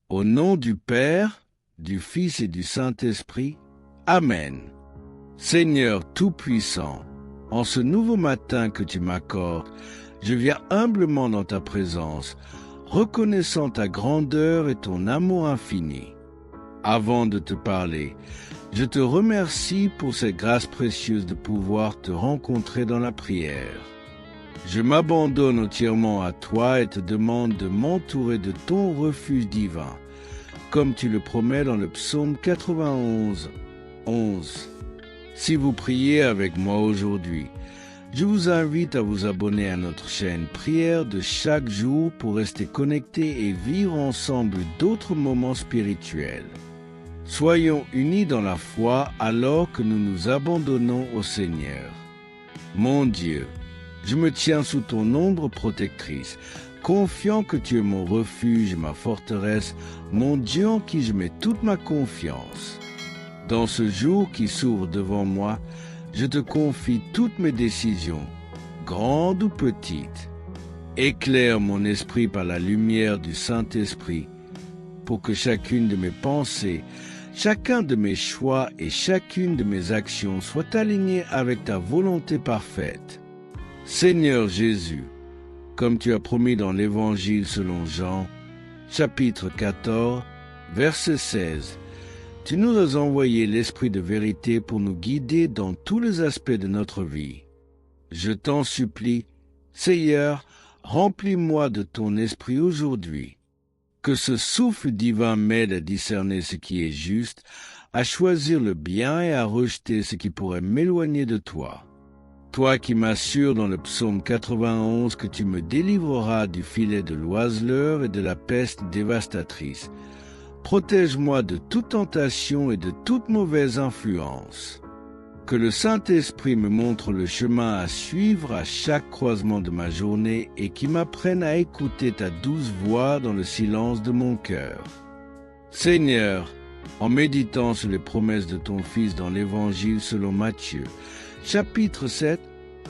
Au nom du Père, du Fils et du Saint-Esprit. Amen. Seigneur Tout-Puissant, en ce nouveau matin que tu m'accordes, je viens humblement dans ta présence, reconnaissant ta grandeur et ton amour infini. Avant de te parler, je te remercie pour cette grâce précieuse de pouvoir te rencontrer dans la prière. Je m'abandonne entièrement à toi et te demande de m'entourer de ton refuge divin, comme tu le promets dans le psaume 91, 11. Si vous priez avec moi aujourd'hui, je vous invite à vous abonner à notre chaîne Prière de chaque jour pour rester connectés et vivre ensemble d'autres moments spirituels. Soyons unis dans la foi alors que nous nous abandonnons au Seigneur. Mon Dieu, je me tiens sous ton ombre protectrice, confiant que tu es mon refuge et ma forteresse, mon Dieu en qui je mets toute ma confiance. Dans ce jour qui s'ouvre devant moi, je te confie toutes mes décisions, grandes ou petites. Éclaire mon esprit par la lumière du Saint-Esprit, pour que chacune de mes pensées, chacun de mes choix et chacune de mes actions soient alignés avec ta volonté parfaite. Seigneur Jésus, comme tu as promis dans l'Évangile selon Jean, chapitre 14, verset 16, tu nous as envoyé l'Esprit de vérité pour nous guider dans tous les aspects de notre vie. Je t'en supplie, Seigneur, remplis-moi de ton Esprit aujourd'hui. Que ce souffle divin m'aide à discerner ce qui est juste, à choisir le bien et à rejeter ce qui pourrait m'éloigner de toi. Toi qui m'assures dans le psaume 91 que tu me délivreras du filet de l'oiseleur et de la peste dévastatrice, protège-moi de toute tentation et de toute mauvaise influence. Que le Saint-Esprit me montre le chemin à suivre à chaque croisement de ma journée et qui m'apprenne à écouter ta douce voix dans le silence de mon cœur. Seigneur, en méditant sur les promesses de ton Fils dans l'Évangile selon Matthieu, chapitre 7,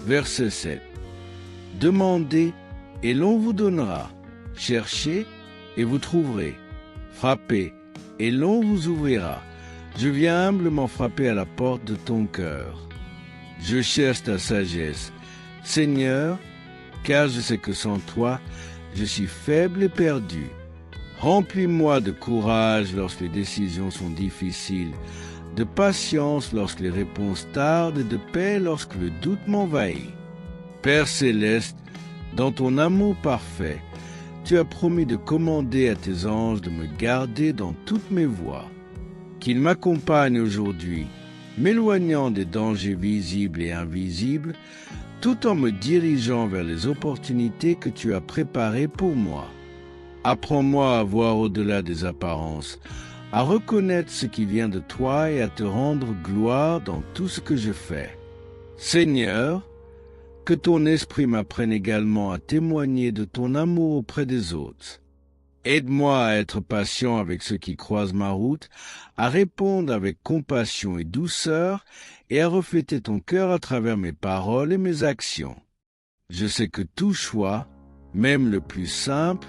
verset 7. Demandez et l'on vous donnera. Cherchez et vous trouverez. Frappez et l'on vous ouvrira. Je viens humblement frapper à la porte de ton cœur. Je cherche ta sagesse, Seigneur, car je sais que sans toi, je suis faible et perdu. Remplis-moi de courage lorsque les décisions sont difficiles, de patience lorsque les réponses tardent et de paix lorsque le doute m'envahit. Père céleste, dans ton amour parfait, tu as promis de commander à tes anges de me garder dans toutes mes voies. Qu'ils m'accompagnent aujourd'hui, m'éloignant des dangers visibles et invisibles, tout en me dirigeant vers les opportunités que tu as préparées pour moi. Apprends-moi à voir au-delà des apparences, à reconnaître ce qui vient de toi et à te rendre gloire dans tout ce que je fais. Seigneur, que ton esprit m'apprenne également à témoigner de ton amour auprès des autres. Aide-moi à être patient avec ceux qui croisent ma route, à répondre avec compassion et douceur et à refléter ton cœur à travers mes paroles et mes actions. Je sais que tout choix, même le plus simple,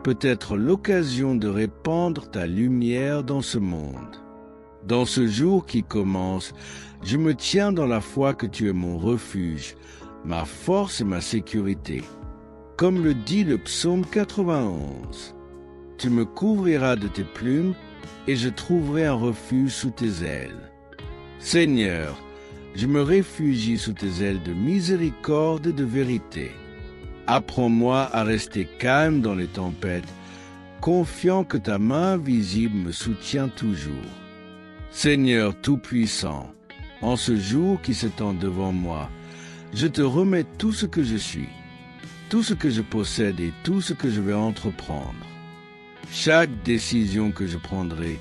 peut être l'occasion de répandre ta lumière dans ce monde. Dans ce jour qui commence, je me tiens dans la foi que tu es mon refuge, ma force et ma sécurité. Comme le dit le psaume 91, tu me couvriras de tes plumes et je trouverai un refuge sous tes ailes. Seigneur, je me réfugie sous tes ailes de miséricorde et de vérité. Apprends-moi à rester calme dans les tempêtes, confiant que ta main visible me soutient toujours. Seigneur Tout-Puissant, en ce jour qui s'étend devant moi, je te remets tout ce que je suis, tout ce que je possède et tout ce que je vais entreprendre. Chaque décision que je prendrai,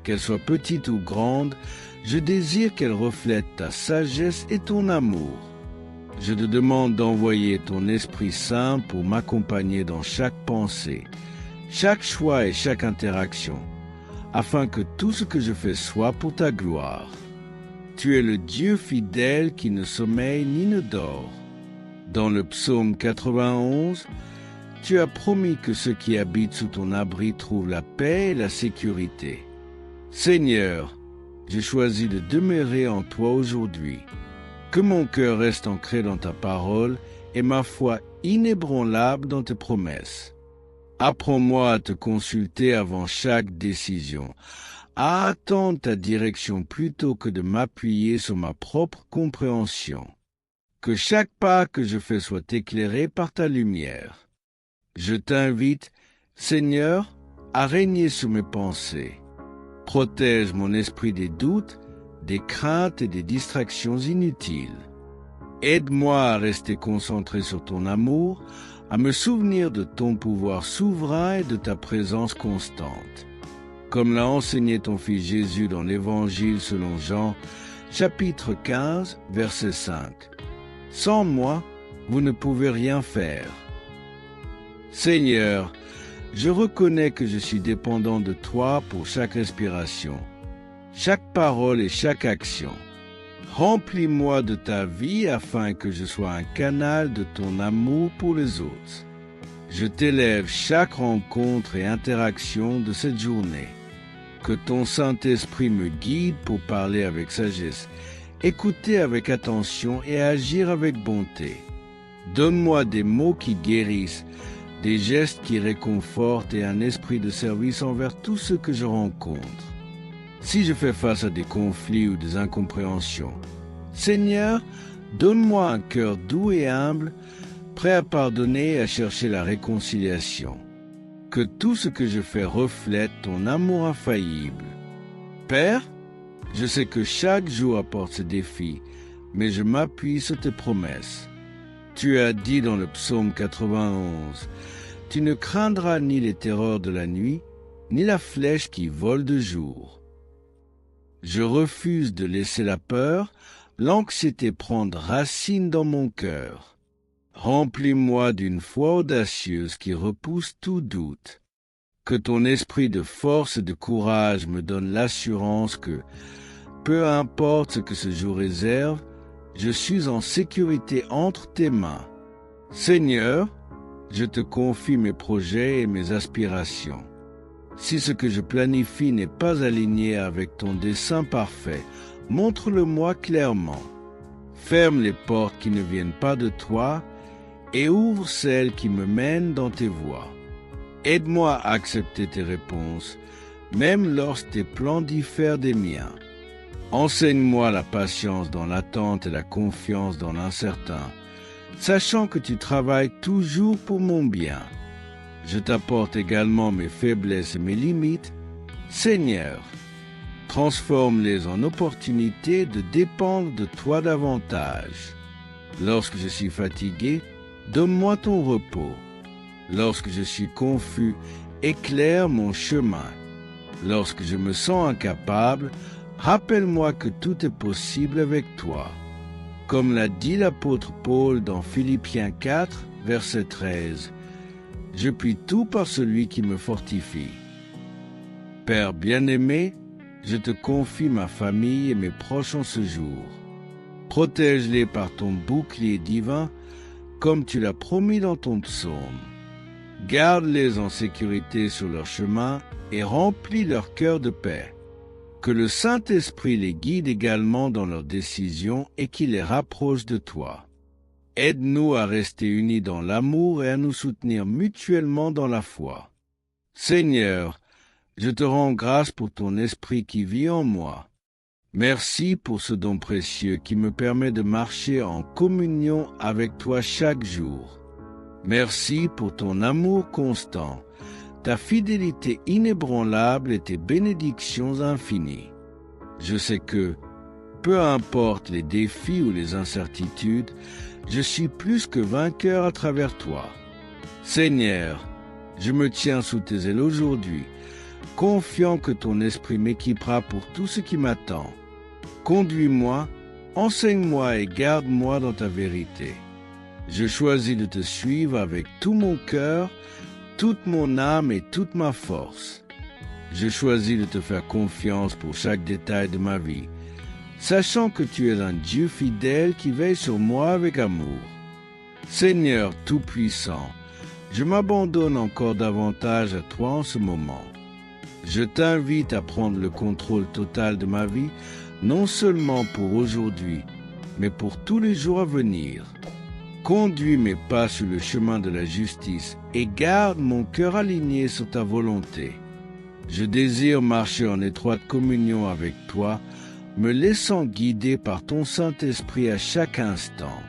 qu'elle soit petite ou grande, je désire qu'elle reflète ta sagesse et ton amour. Je te demande d'envoyer ton Esprit Saint pour m'accompagner dans chaque pensée, chaque choix et chaque interaction, afin que tout ce que je fais soit pour ta gloire. Tu es le Dieu fidèle qui ne sommeille ni ne dort. Dans le psaume 91, tu as promis que ceux qui habitent sous ton abri trouvent la paix et la sécurité. Seigneur, j'ai choisi de demeurer en toi aujourd'hui. Que mon cœur reste ancré dans ta parole et ma foi inébranlable dans tes promesses. Apprends-moi à te consulter avant chaque décision, à attendre ta direction plutôt que de m'appuyer sur ma propre compréhension. Que chaque pas que je fais soit éclairé par ta lumière. Je t'invite, Seigneur, à régner sur mes pensées. Protège mon esprit des doutes, des craintes et des distractions inutiles. Aide-moi à rester concentré sur ton amour, à me souvenir de ton pouvoir souverain et de ta présence constante. Comme l'a enseigné ton Fils Jésus dans l'Évangile selon Jean, chapitre 15, verset 5. Sans moi, vous ne pouvez rien faire. Seigneur, je reconnais que je suis dépendant de toi pour chaque respiration, chaque parole et chaque action. Remplis-moi de ta vie afin que je sois un canal de ton amour pour les autres. Je t'élève chaque rencontre et interaction de cette journée. Que ton Saint-Esprit me guide pour parler avec sagesse, écouter avec attention et agir avec bonté. Donne-moi des mots qui guérissent, des gestes qui réconfortent et un esprit de service envers tous ceux que je rencontre. Si je fais face à des conflits ou des incompréhensions, Seigneur, donne-moi un cœur doux et humble, prêt à pardonner et à chercher la réconciliation. Que tout ce que je fais reflète ton amour infaillible. Père, je sais que chaque jour apporte ses défis, mais je m'appuie sur tes promesses. Tu as dit dans le psaume 91, « Tu ne craindras ni les terreurs de la nuit, ni la flèche qui vole de jour. » Je refuse de laisser la peur, l'anxiété prendre racine dans mon cœur. Remplis-moi d'une foi audacieuse qui repousse tout doute. Que ton esprit de force et de courage me donne l'assurance que, peu importe ce que ce jour réserve, je suis en sécurité entre tes mains. Seigneur, je te confie mes projets et mes aspirations. Si ce que je planifie n'est pas aligné avec ton dessein parfait, montre-le-moi clairement. Ferme les portes qui ne viennent pas de toi et ouvre celles qui me mènent dans tes voies. Aide-moi à accepter tes réponses, même lorsque tes plans diffèrent des miens. Enseigne-moi la patience dans l'attente et la confiance dans l'incertain, sachant que tu travailles toujours pour mon bien. Je t'apporte également mes faiblesses et mes limites. Seigneur, transforme-les en opportunités de dépendre de toi davantage. Lorsque je suis fatigué, donne-moi ton repos. Lorsque je suis confus, éclaire mon chemin. Lorsque je me sens incapable, rappelle-moi que tout est possible avec toi. Comme l'a dit l'apôtre Paul dans Philippiens 4, verset 13, « Je puis tout par celui qui me fortifie. » Père bien-aimé, je te confie ma famille et mes proches en ce jour. Protège-les par ton bouclier divin, comme tu l'as promis dans ton psaume. Garde-les en sécurité sur leur chemin et remplis leur cœur de paix. Que le Saint-Esprit les guide également dans leurs décisions et qu'il les rapproche de toi. Aide-nous à rester unis dans l'amour et à nous soutenir mutuellement dans la foi. Seigneur, je te rends grâce pour ton esprit qui vit en moi. Merci pour ce don précieux qui me permet de marcher en communion avec toi chaque jour. Merci pour ton amour constant, ta fidélité inébranlable et tes bénédictions infinies. Je sais que, peu importe les défis ou les incertitudes, je suis plus que vainqueur à travers toi. Seigneur, je me tiens sous tes ailes aujourd'hui, confiant que ton esprit m'équipera pour tout ce qui m'attend. Conduis-moi, enseigne-moi et garde-moi dans ta vérité. Je choisis de te suivre avec tout mon cœur, toute mon âme et toute ma force. Je choisis de te faire confiance pour chaque détail de ma vie, sachant que tu es un Dieu fidèle qui veille sur moi avec amour. Seigneur Tout-Puissant, je m'abandonne encore davantage à toi en ce moment. Je t'invite à prendre le contrôle total de ma vie, non seulement pour aujourd'hui, mais pour tous les jours à venir. Conduis mes pas sur le chemin de la justice et garde mon cœur aligné sur ta volonté. Je désire marcher en étroite communion avec toi, me laissant guider par ton Saint-Esprit à chaque instant.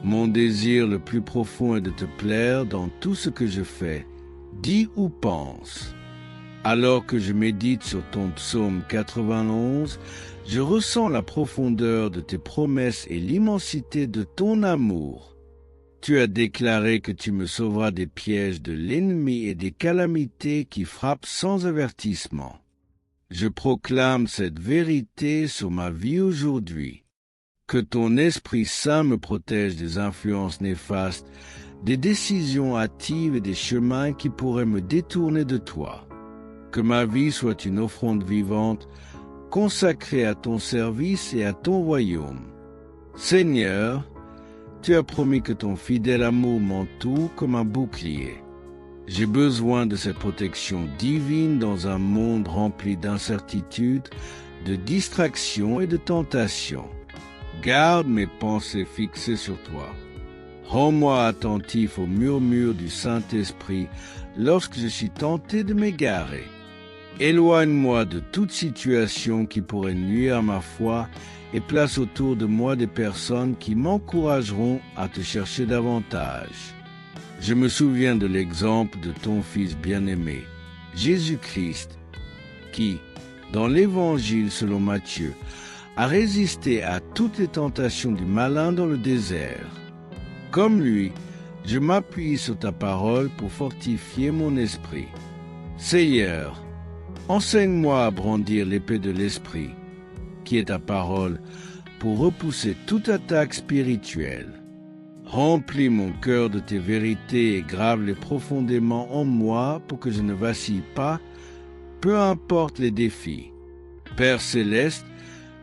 Mon désir le plus profond est de te plaire dans tout ce que je fais, dis ou pense. Alors que je médite sur ton psaume 91, je ressens la profondeur de tes promesses et l'immensité de ton amour. Tu as déclaré que tu me sauveras des pièges de l'ennemi et des calamités qui frappent sans avertissement. Je proclame cette vérité sur ma vie aujourd'hui. Que ton Esprit Saint me protège des influences néfastes, des décisions hâtives et des chemins qui pourraient me détourner de toi. Que ma vie soit une offrande vivante, consacrée à ton service et à ton royaume. Seigneur, tu as promis que ton fidèle amour m'entoure comme un bouclier. J'ai besoin de cette protection divine dans un monde rempli d'incertitudes, de distractions et de tentations. Garde mes pensées fixées sur toi. Rends-moi attentif aux murmures du Saint-Esprit lorsque je suis tenté de m'égarer. Éloigne-moi de toute situation qui pourrait nuire à ma foi et place autour de moi des personnes qui m'encourageront à te chercher davantage. Je me souviens de l'exemple de ton Fils bien-aimé, Jésus-Christ, qui, dans l'Évangile selon Matthieu, a résisté à toutes les tentations du malin dans le désert. Comme lui, je m'appuie sur ta parole pour fortifier mon esprit. Seigneur, enseigne-moi à brandir l'épée de l'esprit, qui est ta parole, pour repousser toute attaque spirituelle. Remplis mon cœur de tes vérités et grave-les profondément en moi pour que je ne vacille pas, peu importe les défis. Père céleste,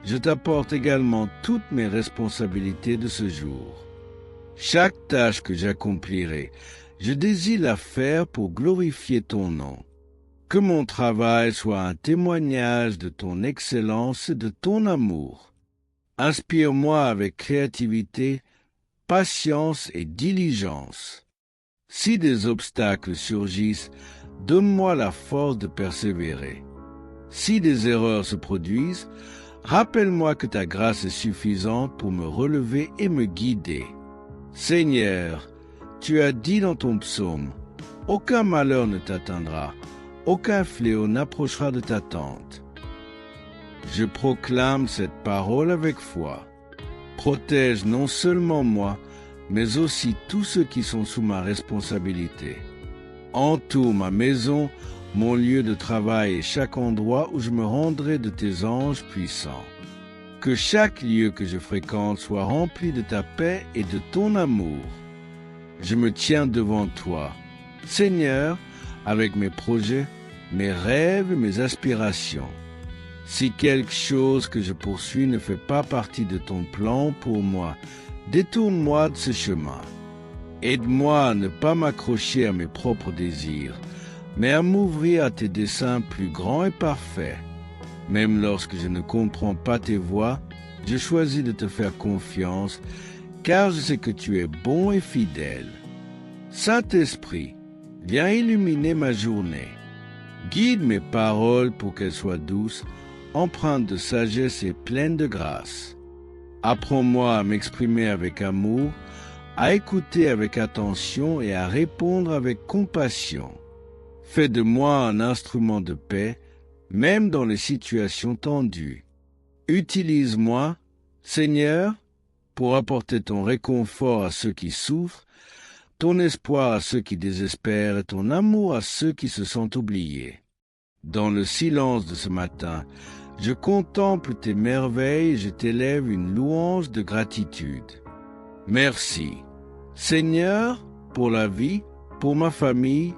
je t'apporte également toutes mes responsabilités de ce jour. Chaque tâche que j'accomplirai, je désire la faire pour glorifier ton nom. Que mon travail soit un témoignage de ton excellence et de ton amour. Inspire-moi avec créativité, patience et diligence. Si des obstacles surgissent, donne-moi la force de persévérer. Si des erreurs se produisent, rappelle-moi que ta grâce est suffisante pour me relever et me guider. Seigneur, tu as dit dans ton psaume, « Aucun malheur ne t'atteindra, aucun fléau n'approchera de ta tente. » Je proclame cette parole avec foi. Protège non seulement moi, mais aussi tous ceux qui sont sous ma responsabilité. Entoure ma maison, mon lieu de travail et chaque endroit où je me rendrai de tes anges puissants. Que chaque lieu que je fréquente soit rempli de ta paix et de ton amour. Je me tiens devant toi, Seigneur, avec mes projets, mes rêves et mes aspirations. Si quelque chose que je poursuis ne fait pas partie de ton plan pour moi, détourne-moi de ce chemin. Aide-moi à ne pas m'accrocher à mes propres désirs, mais à m'ouvrir à tes desseins plus grands et parfaits. Même lorsque je ne comprends pas tes voies, je choisis de te faire confiance, car je sais que tu es bon et fidèle. Saint-Esprit, viens illuminer ma journée. Guide mes paroles pour qu'elles soient douces, empreintes de sagesse et pleines de grâce. Apprends-moi à m'exprimer avec amour, à écouter avec attention et à répondre avec compassion. Fais de moi un instrument de paix, même dans les situations tendues. Utilise-moi, Seigneur, pour apporter ton réconfort à ceux qui souffrent, ton espoir à ceux qui désespèrent et ton amour à ceux qui se sentent oubliés. Dans le silence de ce matin, je contemple tes merveilles et je t'élève une louange de gratitude. Merci, Seigneur, pour la vie, pour ma famille,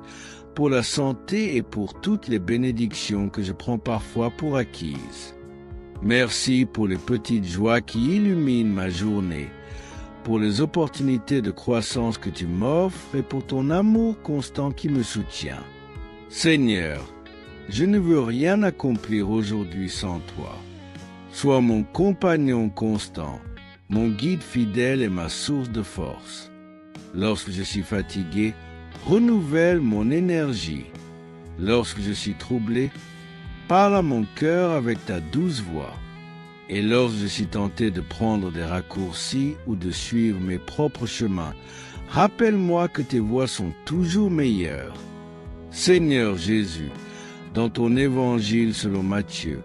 pour la santé et pour toutes les bénédictions que je prends parfois pour acquises. Merci pour les petites joies qui illuminent ma journée, pour les opportunités de croissance que tu m'offres et pour ton amour constant qui me soutient. Seigneur, je ne veux rien accomplir aujourd'hui sans toi. Sois mon compagnon constant, mon guide fidèle et ma source de force. Lorsque je suis fatigué, renouvelle mon énergie. Lorsque je suis troublé, parle à mon cœur avec ta douce voix. Et lorsque je suis tenté de prendre des raccourcis ou de suivre mes propres chemins, rappelle-moi que tes voies sont toujours meilleures. Seigneur Jésus, dans ton évangile selon Matthieu,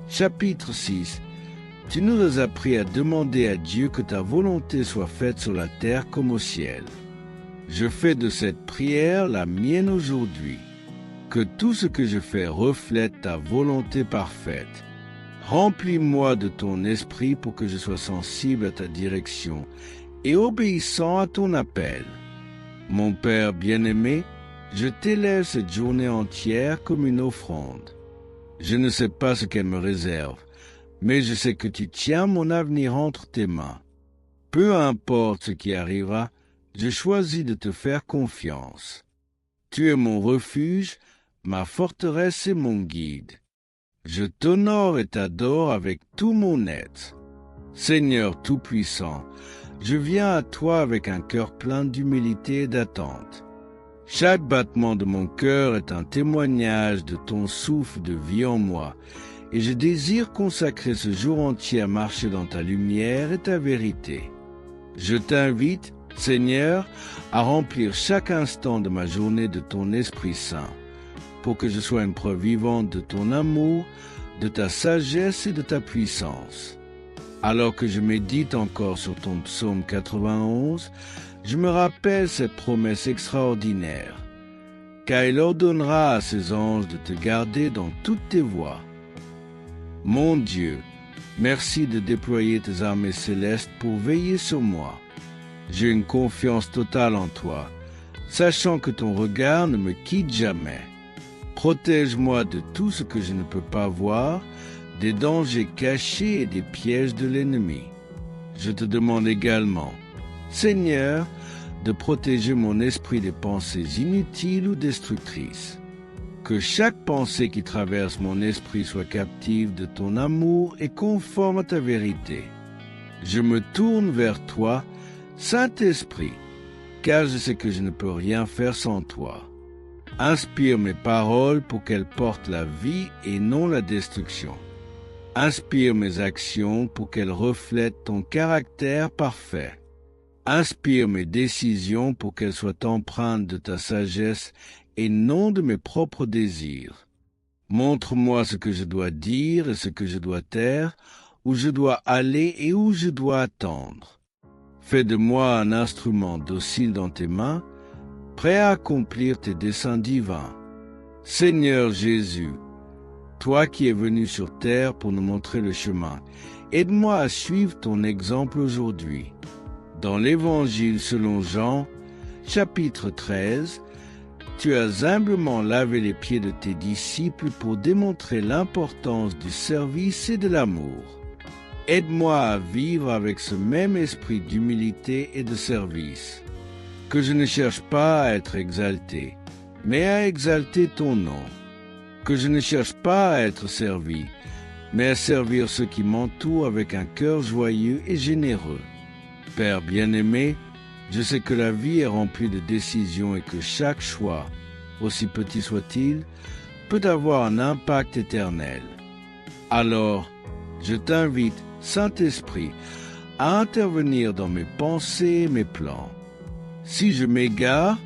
chapitre 6, tu nous as appris à demander à Dieu que ta volonté soit faite sur la terre comme au ciel. Je fais de cette prière la mienne aujourd'hui. Que tout ce que je fais reflète ta volonté parfaite. Remplis-moi de ton esprit pour que je sois sensible à ta direction et obéissant à ton appel. Mon Père bien-aimé, je t'élève cette journée entière comme une offrande. Je ne sais pas ce qu'elle me réserve, mais je sais que tu tiens mon avenir entre tes mains. Peu importe ce qui arrivera, je choisis de te faire confiance. Tu es mon refuge, ma forteresse et mon guide. Je t'honore et t'adore avec tout mon être. Seigneur Tout-Puissant, je viens à toi avec un cœur plein d'humilité et d'attente. Chaque battement de mon cœur est un témoignage de ton souffle de vie en moi, et je désire consacrer ce jour entier à marcher dans ta lumière et ta vérité. Je t'invite, Seigneur, à remplir chaque instant de ma journée de ton Esprit Saint, pour que je sois une preuve vivante de ton amour, de ta sagesse et de ta puissance. Alors que je médite encore sur ton psaume 91, je me rappelle cette promesse extraordinaire, car il ordonnera à ses anges de te garder dans toutes tes voies. Mon Dieu, merci de déployer tes armées célestes pour veiller sur moi. J'ai une confiance totale en toi, sachant que ton regard ne me quitte jamais. Protège-moi de tout ce que je ne peux pas voir, des dangers cachés et des pièges de l'ennemi. Je te demande également, Seigneur, de protéger mon esprit des pensées inutiles ou destructrices. Que chaque pensée qui traverse mon esprit soit captive de ton amour et conforme à ta vérité. Je me tourne vers toi, Saint-Esprit, car je sais que je ne peux rien faire sans toi. Inspire mes paroles pour qu'elles portent la vie et non la destruction. Inspire mes actions pour qu'elles reflètent ton caractère parfait. Inspire mes décisions pour qu'elles soient empreintes de ta sagesse et non de mes propres désirs. Montre-moi ce que je dois dire et ce que je dois taire, où je dois aller et où je dois attendre. Fais de moi un instrument docile dans tes mains, prêt à accomplir tes desseins divins. Seigneur Jésus, toi qui es venu sur terre pour nous montrer le chemin, aide-moi à suivre ton exemple aujourd'hui. Dans l'Évangile selon Jean, chapitre 13, tu as humblement lavé les pieds de tes disciples pour démontrer l'importance du service et de l'amour. Aide-moi à vivre avec ce même esprit d'humilité et de service. Que je ne cherche pas à être exalté, mais à exalter ton nom. Que je ne cherche pas à être servi, mais à servir ceux qui m'entourent avec un cœur joyeux et généreux. Père bien-aimé, je sais que la vie est remplie de décisions et que chaque choix, aussi petit soit-il, peut avoir un impact éternel. Alors, je t'invite, Saint-Esprit, à intervenir dans mes pensées et mes plans. Si je m'égare,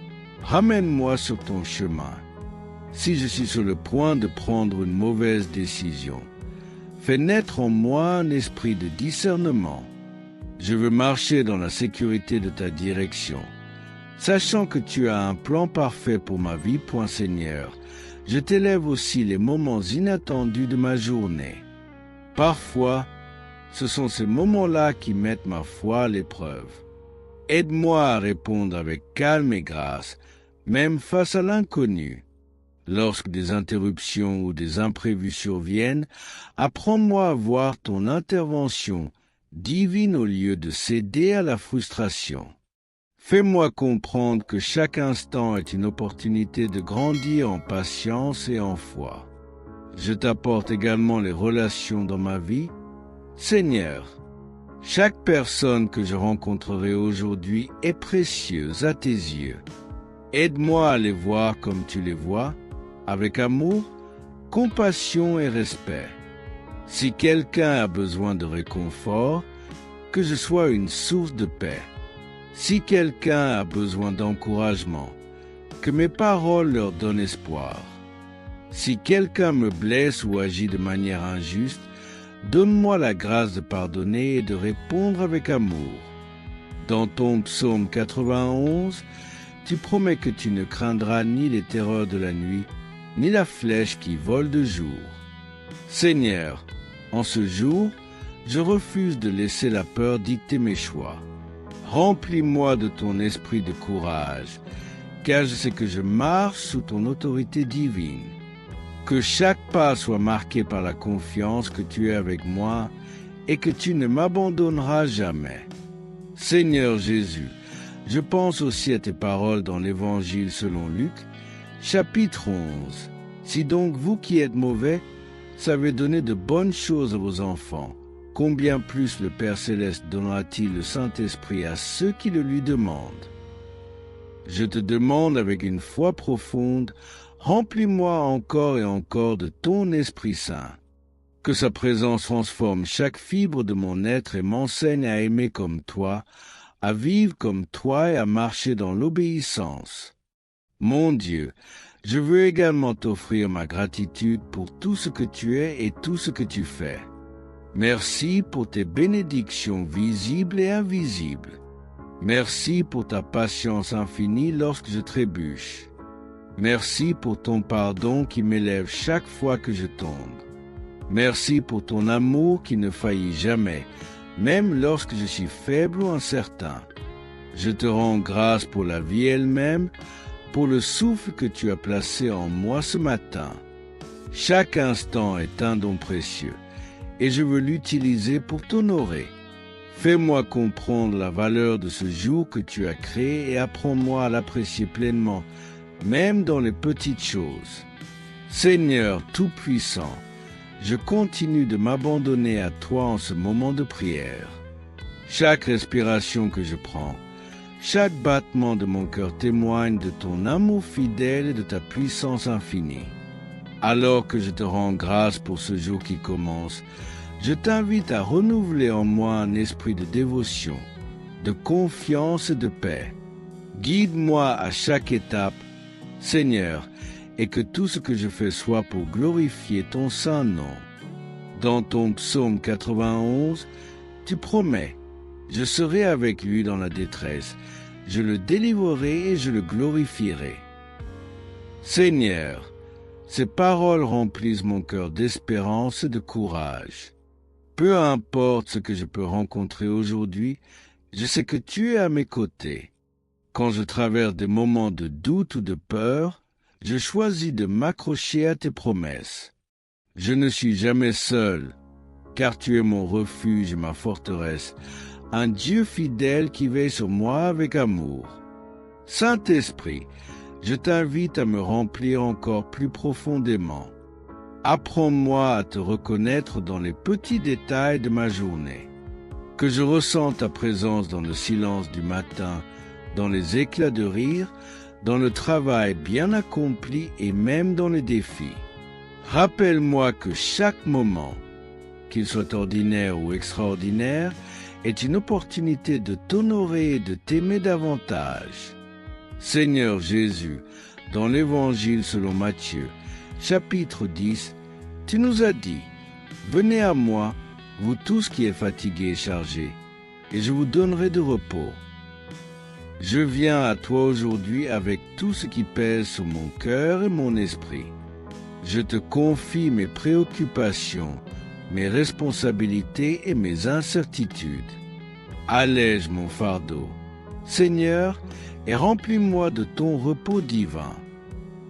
ramène-moi sur ton chemin. Si je suis sur le point de prendre une mauvaise décision, fais naître en moi un esprit de discernement. Je veux marcher dans la sécurité de ta direction. Sachant que tu as un plan parfait pour ma vie, Seigneur, je t'élève aussi les moments inattendus de ma journée. Parfois, ce sont ces moments-là qui mettent ma foi à l'épreuve. Aide-moi à répondre avec calme et grâce, même face à l'inconnu. Lorsque des interruptions ou des imprévus surviennent, apprends-moi à voir ton intervention divine au lieu de céder à la frustration. Fais-moi comprendre que chaque instant est une opportunité de grandir en patience et en foi. Je t'apporte également les relations dans ma vie. Seigneur, chaque personne que je rencontrerai aujourd'hui est précieuse à tes yeux. Aide-moi à les voir comme tu les vois, avec amour, compassion et respect. Si quelqu'un a besoin de réconfort, que je sois une source de paix. Si quelqu'un a besoin d'encouragement, que mes paroles leur donnent espoir. Si quelqu'un me blesse ou agit de manière injuste, donne-moi la grâce de pardonner et de répondre avec amour. Dans ton psaume 91, tu promets que tu ne craindras ni les terreurs de la nuit, ni la flèche qui vole de jour. Seigneur, en ce jour, je refuse de laisser la peur dicter mes choix. Remplis-moi de ton esprit de courage, car je sais que je marche sous ton autorité divine. Que chaque pas soit marqué par la confiance que tu es avec moi et que tu ne m'abandonneras jamais. Seigneur Jésus, je pense aussi à tes paroles dans l'Évangile selon Luc, chapitre 11. Si donc vous qui êtes mauvais, savez donner de bonnes choses à vos enfants, combien plus le Père Céleste donnera-t-il le Saint-Esprit à ceux qui le lui demandent? Je te demande avec une foi profonde, remplis-moi encore et encore de ton Esprit Saint. Que sa présence transforme chaque fibre de mon être et m'enseigne à aimer comme toi, à vivre comme toi et à marcher dans l'obéissance. Mon Dieu, je veux également t'offrir ma gratitude pour tout ce que tu es et tout ce que tu fais. Merci pour tes bénédictions visibles et invisibles. Merci pour ta patience infinie lorsque je trébuche. Merci pour ton pardon qui m'élève chaque fois que je tombe. Merci pour ton amour qui ne faillit jamais, même lorsque je suis faible ou incertain. Je te rends grâce pour la vie elle-même, pour le souffle que tu as placé en moi ce matin. Chaque instant est un don précieux, et je veux l'utiliser pour t'honorer. Fais-moi comprendre la valeur de ce jour que tu as créé et apprends-moi à l'apprécier pleinement, même dans les petites choses. Seigneur Tout-Puissant, je continue de m'abandonner à toi en ce moment de prière. Chaque respiration que je prends, chaque battement de mon cœur témoigne de ton amour fidèle et de ta puissance infinie. Alors que je te rends grâce pour ce jour qui commence, je t'invite à renouveler en moi un esprit de dévotion, de confiance et de paix. Guide-moi à chaque étape, Seigneur, et que tout ce que je fais soit pour glorifier ton saint nom. Dans ton psaume 91, tu promets, je serai avec lui dans la détresse, je le délivrerai et je le glorifierai. Seigneur, ces paroles remplissent mon cœur d'espérance et de courage. Peu importe ce que je peux rencontrer aujourd'hui, je sais que tu es à mes côtés. Quand je traverse des moments de doute ou de peur, je choisis de m'accrocher à tes promesses. Je ne suis jamais seul, car tu es mon refuge et ma forteresse, un Dieu fidèle qui veille sur moi avec amour. Saint-Esprit, je t'invite à me remplir encore plus profondément. Apprends-moi à te reconnaître dans les petits détails de ma journée. Que je ressente ta présence dans le silence du matin, dans les éclats de rire, dans le travail bien accompli et même dans les défis. Rappelle-moi que chaque moment, qu'il soit ordinaire ou extraordinaire, est une opportunité de t'honorer et de t'aimer davantage. Seigneur Jésus, dans l'Évangile selon Matthieu, chapitre 10, tu nous as dit, « Venez à moi, vous tous qui êtes fatigués et chargés, et je vous donnerai de repos. » Je viens à toi aujourd'hui avec tout ce qui pèse sur mon cœur et mon esprit. Je te confie mes préoccupations, mes responsabilités et mes incertitudes. Allège mon fardeau, Seigneur, et remplis-moi de ton repos divin.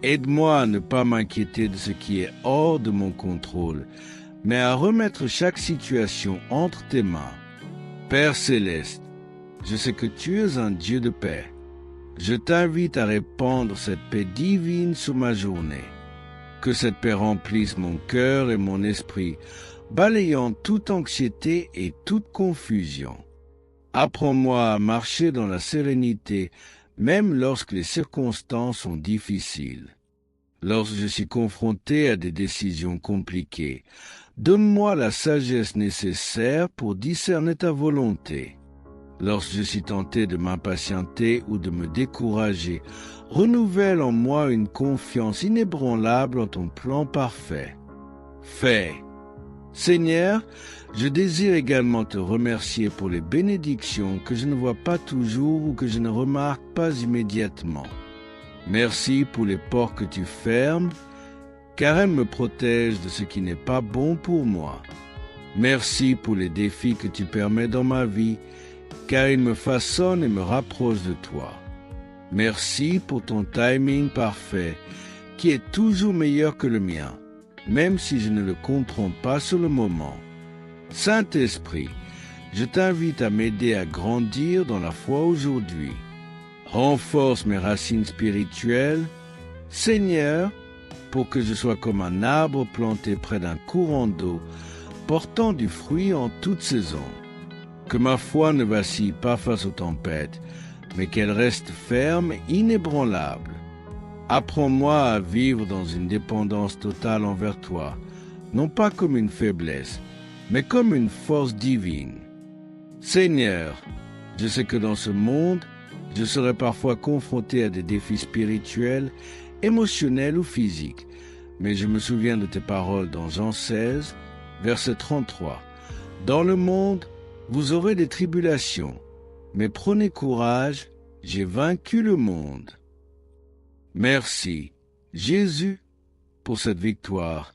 Aide-moi à ne pas m'inquiéter de ce qui est hors de mon contrôle, mais à remettre chaque situation entre tes mains. Père céleste, je sais que tu es un Dieu de paix. Je t'invite à répandre cette paix divine sur ma journée. Que cette paix remplisse mon cœur et mon esprit, balayant toute anxiété et toute confusion. Apprends-moi à marcher dans la sérénité, même lorsque les circonstances sont difficiles. Lorsque je suis confronté à des décisions compliquées, donne-moi la sagesse nécessaire pour discerner ta volonté. Lorsque je suis tenté de m'impatienter ou de me décourager, renouvelle en moi une confiance inébranlable en ton plan parfait. Fais. Seigneur, je désire également te remercier pour les bénédictions que je ne vois pas toujours ou que je ne remarque pas immédiatement. Merci pour les portes que tu fermes, car elles me protègent de ce qui n'est pas bon pour moi. Merci pour les défis que tu permets dans ma vie, car ils me façonnent et me rapprochent de toi. Merci pour ton timing parfait, qui est toujours meilleur que le mien, même si je ne le comprends pas sur le moment. Saint-Esprit, je t'invite à m'aider à grandir dans la foi aujourd'hui. Renforce mes racines spirituelles, Seigneur, pour que je sois comme un arbre planté près d'un courant d'eau, portant du fruit en toute saison. Que ma foi ne vacille pas face aux tempêtes, mais qu'elle reste ferme et inébranlable. Apprends-moi à vivre dans une dépendance totale envers toi, non pas comme une faiblesse, mais comme une force divine. Seigneur, je sais que dans ce monde, je serai parfois confronté à des défis spirituels, émotionnels ou physiques, mais je me souviens de tes paroles dans Jean 16, verset 33. Dans le monde, vous aurez des tribulations, mais prenez courage, j'ai vaincu le monde. Merci, Jésus, pour cette victoire.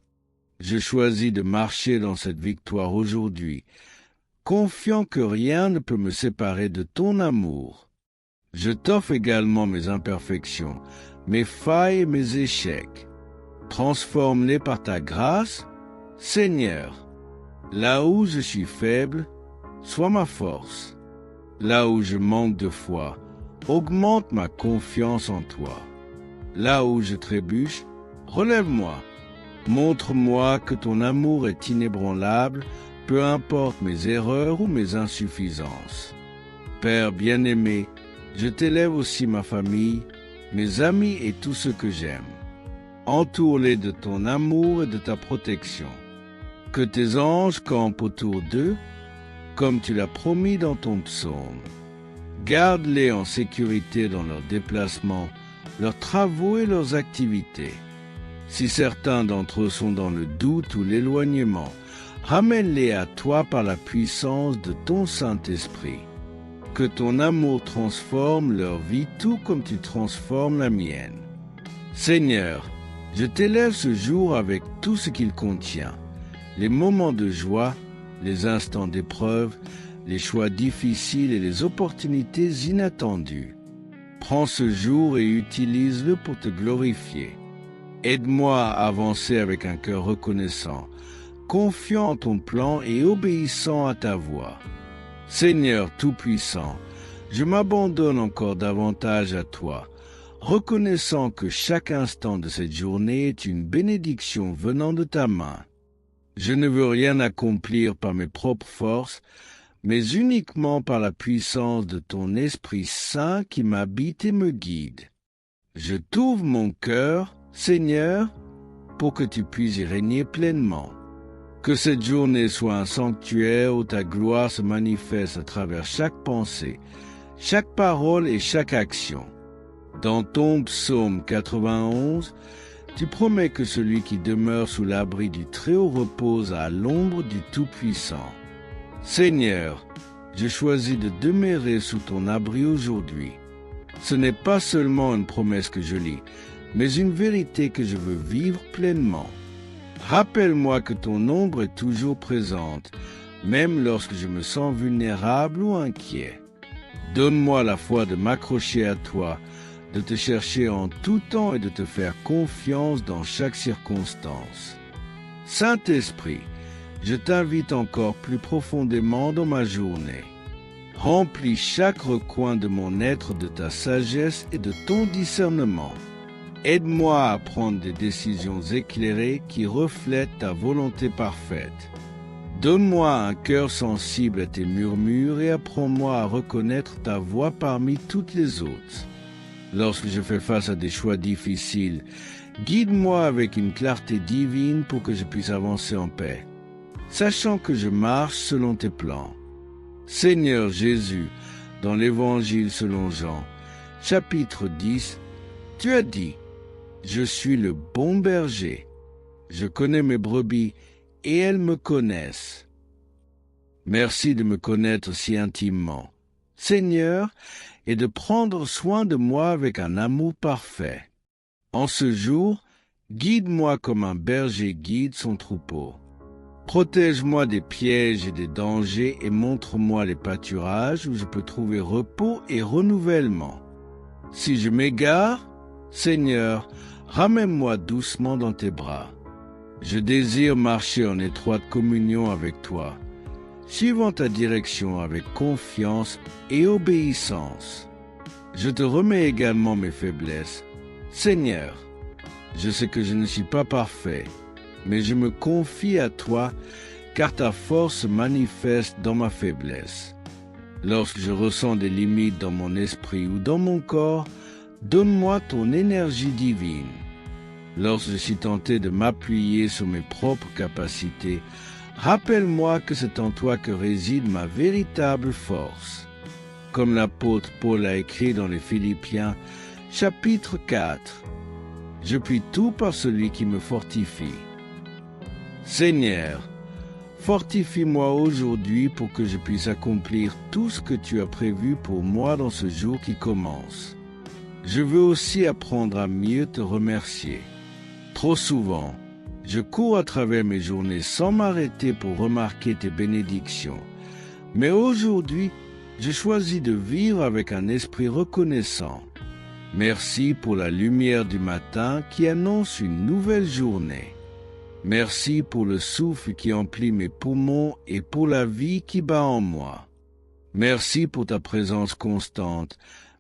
Je choisis de marcher dans cette victoire aujourd'hui, confiant que rien ne peut me séparer de ton amour. Je t'offre également mes imperfections, mes failles et mes échecs. Transforme-les par ta grâce, Seigneur. Là où je suis faible, sois ma force. Là où je manque de foi, augmente ma confiance en toi. Là où je trébuche, relève-moi. Montre-moi que ton amour est inébranlable, peu importe mes erreurs ou mes insuffisances. Père bien-aimé, je t'élève aussi ma famille, mes amis et tous ceux que j'aime. Entoure-les de ton amour et de ta protection. Que tes anges campent autour d'eux, comme tu l'as promis dans ton psaume. Garde-les en sécurité dans leurs déplacements, leurs travaux et leurs activités. Si certains d'entre eux sont dans le doute ou l'éloignement, ramène-les à toi par la puissance de ton Saint-Esprit. Que ton amour transforme leur vie tout comme tu transformes la mienne. Seigneur, je t'élève ce jour avec tout ce qu'il contient, les moments de joie, les instants d'épreuve, les choix difficiles et les opportunités inattendues. Prends ce jour et utilise-le pour te glorifier. Aide-moi à avancer avec un cœur reconnaissant, confiant en ton plan et obéissant à ta voix. Seigneur Tout-Puissant, je m'abandonne encore davantage à toi, reconnaissant que chaque instant de cette journée est une bénédiction venant de ta main. Je ne veux rien accomplir par mes propres forces, mais uniquement par la puissance de ton Esprit Saint qui m'habite et me guide. Je t'ouvre mon cœur, Seigneur, pour que tu puisses y régner pleinement. Que cette journée soit un sanctuaire où ta gloire se manifeste à travers chaque pensée, chaque parole et chaque action. Dans ton psaume 91, tu promets que celui qui demeure sous l'abri du Très-Haut repose à l'ombre du Tout-Puissant. Seigneur, je choisis de demeurer sous ton abri aujourd'hui. Ce n'est pas seulement une promesse que je lis, mais une vérité que je veux vivre pleinement. Rappelle-moi que ton ombre est toujours présente, même lorsque je me sens vulnérable ou inquiet. Donne-moi la foi de m'accrocher à toi, de te chercher en tout temps et de te faire confiance dans chaque circonstance. Saint-Esprit, je t'invite encore plus profondément dans ma journée. Remplis chaque recoin de mon être de ta sagesse et de ton discernement. Aide-moi à prendre des décisions éclairées qui reflètent ta volonté parfaite. Donne-moi un cœur sensible à tes murmures et apprends-moi à reconnaître ta voix parmi toutes les autres. Lorsque je fais face à des choix difficiles, guide-moi avec une clarté divine pour que je puisse avancer en paix, sachant que je marche selon tes plans. Seigneur Jésus, dans l'Évangile selon Jean, chapitre 10, tu as dit « Je suis le bon berger, je connais mes brebis et elles me connaissent. » Merci de me connaître si intimement, Seigneur, et de prendre soin de moi avec un amour parfait. En ce jour, guide-moi comme un berger guide son troupeau. Protège-moi des pièges et des dangers et montre-moi les pâturages où je peux trouver repos et renouvellement. Si je m'égare, Seigneur, ramène-moi doucement dans tes bras. Je désire marcher en étroite communion avec toi, suivant ta direction avec confiance et obéissance. Je te remets également mes faiblesses. Seigneur, je sais que je ne suis pas parfait, mais je me confie à toi, car ta force se manifeste dans ma faiblesse. Lorsque je ressens des limites dans mon esprit ou dans mon corps, donne-moi ton énergie divine. Lorsque je suis tenté de m'appuyer sur mes propres capacités, rappelle-moi que c'est en toi que réside ma véritable force. Comme l'apôtre Paul a écrit dans les Philippiens, chapitre 4, « Je puis tout par celui qui me fortifie. » Seigneur, fortifie-moi aujourd'hui pour que je puisse accomplir tout ce que tu as prévu pour moi dans ce jour qui commence. Je veux aussi apprendre à mieux te remercier. Trop souvent, je cours à travers mes journées sans m'arrêter pour remarquer tes bénédictions. Mais aujourd'hui, je choisis de vivre avec un esprit reconnaissant. Merci pour la lumière du matin qui annonce une nouvelle journée. Merci pour le souffle qui emplit mes poumons et pour la vie qui bat en moi. Merci pour ta présence constante,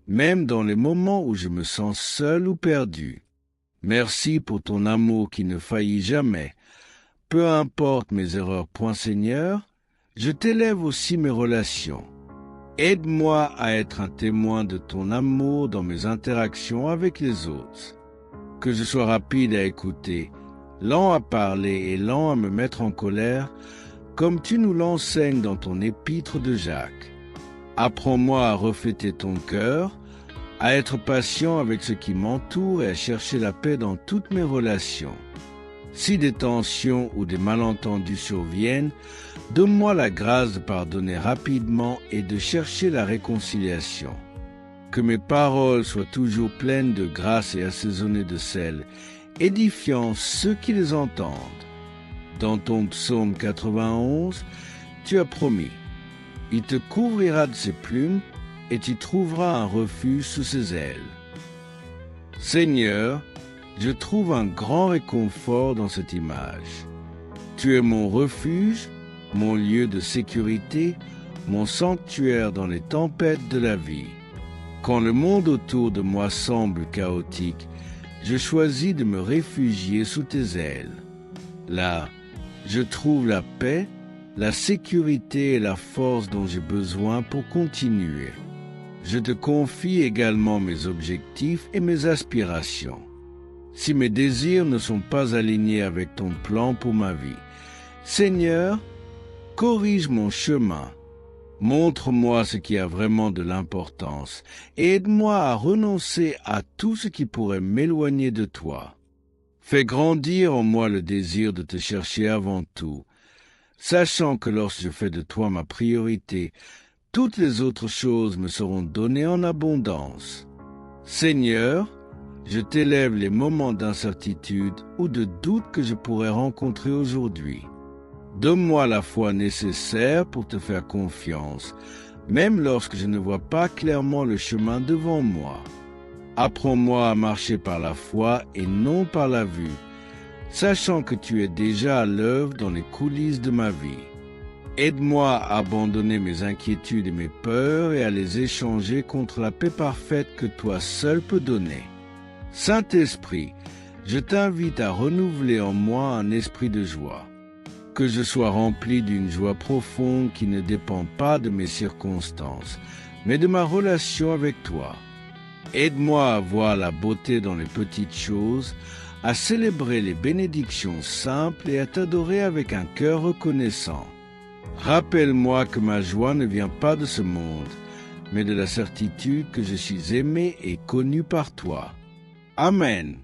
même dans les moments où je me sens seul ou perdu. Merci pour ton amour qui ne faillit jamais. Peu importe mes erreurs, point Seigneur, je t'élève aussi mes relations. Aide-moi à être un témoin de ton amour dans mes interactions avec les autres. Que je sois rapide à écouter, lent à parler et lent à me mettre en colère, comme tu nous l'enseignes dans ton épître de Jacques. Apprends-moi à refléter ton cœur, à être patient avec ce qui m'entoure et à chercher la paix dans toutes mes relations. Si des tensions ou des malentendus surviennent, donne-moi la grâce de pardonner rapidement et de chercher la réconciliation. Que mes paroles soient toujours pleines de grâce et assaisonnées de sel, édifiant ceux qui les entendent. Dans ton psaume 91, tu as promis, « Il te couvrira de ses plumes et tu trouveras un refuge sous ses ailes. » Seigneur, je trouve un grand réconfort dans cette image. Tu es mon refuge, mon lieu de sécurité, mon sanctuaire dans les tempêtes de la vie. Quand le monde autour de moi semble chaotique, je choisis de me réfugier sous tes ailes. Là, je trouve la paix, la sécurité et la force dont j'ai besoin pour continuer. Je te confie également mes objectifs et mes aspirations. Si mes désirs ne sont pas alignés avec ton plan pour ma vie, Seigneur, corrige mon chemin. Montre-moi ce qui a vraiment de l'importance et aide-moi à renoncer à tout ce qui pourrait m'éloigner de toi. Fais grandir en moi le désir de te chercher avant tout, sachant que lorsque je fais de toi ma priorité, toutes les autres choses me seront données en abondance. Seigneur, je t'élève les moments d'incertitude ou de doute que je pourrais rencontrer aujourd'hui. Donne-moi la foi nécessaire pour te faire confiance, même lorsque je ne vois pas clairement le chemin devant moi. Apprends-moi à marcher par la foi et non par la vue, sachant que tu es déjà à l'œuvre dans les coulisses de ma vie. Aide-moi à abandonner mes inquiétudes et mes peurs et à les échanger contre la paix parfaite que toi seul peux donner. Saint-Esprit, je t'invite à renouveler en moi un esprit de joie. Que je sois rempli d'une joie profonde qui ne dépend pas de mes circonstances, mais de ma relation avec toi. Aide-moi à voir la beauté dans les petites choses, à célébrer les bénédictions simples et à t'adorer avec un cœur reconnaissant. Rappelle-moi que ma joie ne vient pas de ce monde, mais de la certitude que je suis aimé et connu par toi. Amen.